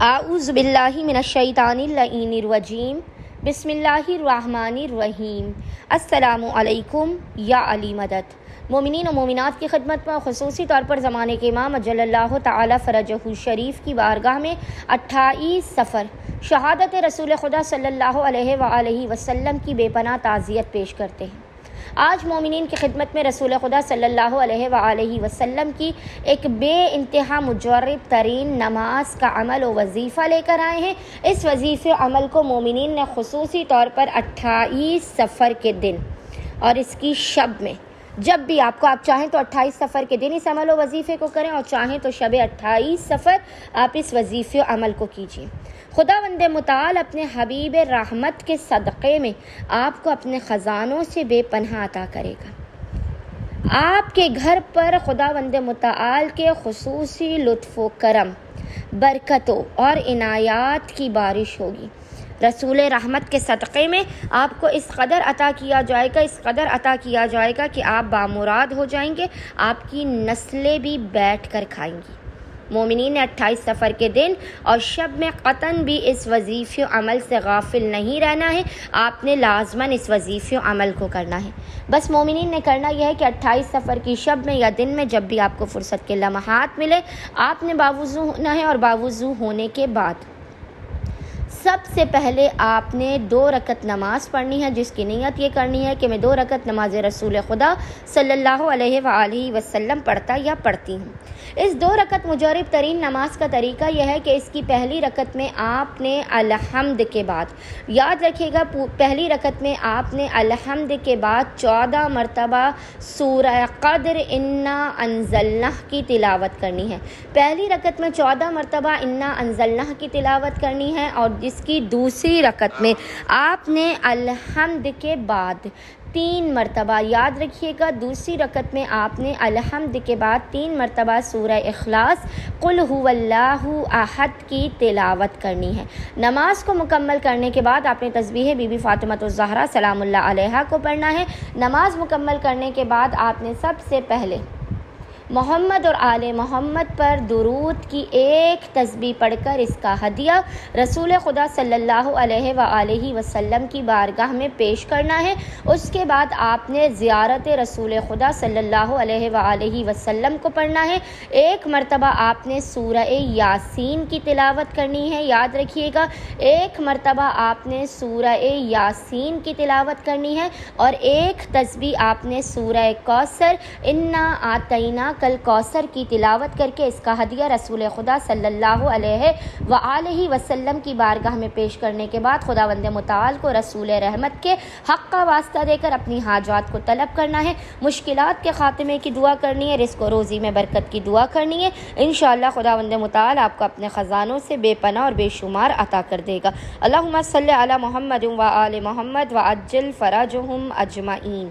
اعوذ باللہ من الشیطان اللعین الرجیم بسم اللہ الرحمن الرحیم۔ السلام علیکم یا علی مدد۔ مومنین و مومنات کی خدمت میں خصوصی طور پر زمانے کے امام اجل اللہ تعالی فرجہ الشریف کی بارگاہ میں 28 سفر شہادت رسول خدا صلی اللہ علیہ وآلہ وسلم کی بے پناہ تعزیت پیش کرتے ہیں۔ آج مومنین کی خدمت میں رسول خدا صلی اللہ علیہ وآلہ وسلم کی ایک بے انتہا مجرب ترین نماز کا عمل و وظیفہ لے کر آئے ہیں۔ اس وظیفے عمل کو مومنین نے خصوصی طور پر 28 سفر کے دن اور اس کی شب میں، جب بھی آپ چاہیں تو 28 سفر کے دن اس عمل و وظیفے کو کریں اور چاہیں تو شب 28 سفر آپ اس وظیفے عمل کو کیجیے۔ خداوند متعال اپنے حبیب رحمت کے صدقے میں آپ کو اپنے خزانوں سے بے پناہ عطا کرے گا۔ آپ کے گھر پر خداوند متعال کے خصوصی لطف و کرم، برکتوں اور عنایات کی بارش ہوگی۔ رسول رحمت کے صدقے میں آپ کو اس قدر عطا کیا جائے گا کہ آپ بامراد ہو جائیں گے، آپ کی نسلیں بھی بیٹھ کر کھائیں گی۔ مومنین نے 28 سفر کے دن اور شب میں قطعاً بھی اس وظیفے عمل سے غافل نہیں رہنا ہے۔ آپ نے لازماً اس وظیفے عمل کو کرنا ہے۔ بس مومنین نے کرنا یہ ہے کہ 28 سفر کی شب میں یا دن میں جب بھی آپ کو فرصت کے لمحات ملے، آپ نے باوضو ہونا ہے، اور باوضو ہونے کے بعد سب سے پہلے آپ نے 2 رکعت نماز پڑھنی ہے، جس کی نیت یہ کرنی ہے کہ میں 2 رکعت نماز رسول خدا صلی اللہ علیہ وآلہ وسلم پڑھتا یا پڑھتی ہوں۔ اس 2 رکعت مجرب ترین نماز کا طریقہ یہ ہے کہ اس کی پہلی رکعت میں آپ نے الحمد کے بعد، یاد رکھیے گا، پہلی رکعت میں آپ نے الحمد کے بعد 14 مرتبہ سورہ قدر انا انزلناہ کی تلاوت کرنی ہے۔ پہلی رکعت میں 14 مرتبہ انا انزلناہ کی تلاوت کرنی ہے، اور جس کی دوسری رکعت میں آپ نے الحمد کے بعد 3 مرتبہ، یاد رکھیے گا، دوسری رکعت میں آپ نے الحمد کے بعد 3 مرتبہ سورہ اخلاص قل هو اللہ احد کی تلاوت کرنی ہے۔ نماز کو مکمل کرنے کے بعد آپ نے تسبیح بی بی فاطمہ الزہرا سلام اللہ علیہا کو پڑھنا ہے۔ نماز مکمل کرنے کے بعد آپ نے سب سے پہلے محمد اور آل محمد پر درود کی ایک تسبیح پڑھ کر اس کا ہدیہ رسول خدا صلی اللہ علیہ وآلہ وسلم کی بارگاہ میں پیش کرنا ہے۔ اس کے بعد آپ نے زیارت رسول خدا صلی اللہ علیہ وآلہ وسلم کو پڑھنا ہے۔ 1 مرتبہ آپ نے سورہ یاسین کی تلاوت کرنی ہے، یاد رکھیے گا، 1 مرتبہ آپ نے سورہ یاسین کی تلاوت کرنی ہے، اور 1 تسبیح آپ نے سورہ کوثر انا آتینا کل کوثر کی تلاوت کر کے اس کا ہدیہ رسول خدا صلی اللہ علیہ وآلہ وسلم کی بارگاہ میں پیش کرنے کے بعد خداوند متعال کو رسول رحمت کے حق کا واسطہ دے کر اپنی حاجات کو طلب کرنا ہے، مشکلات کے خاتمے کی دعا کرنی ہے، رزق و روزی میں برکت کی دعا کرنی ہے۔ انشاءاللہ خداوند متعال آپ کو اپنے خزانوں سے بے پناہ اور بے شمار عطا کر دے گا۔ اللہم صلی علی محمد و آل محمد وعجل فرجہم اجمعین۔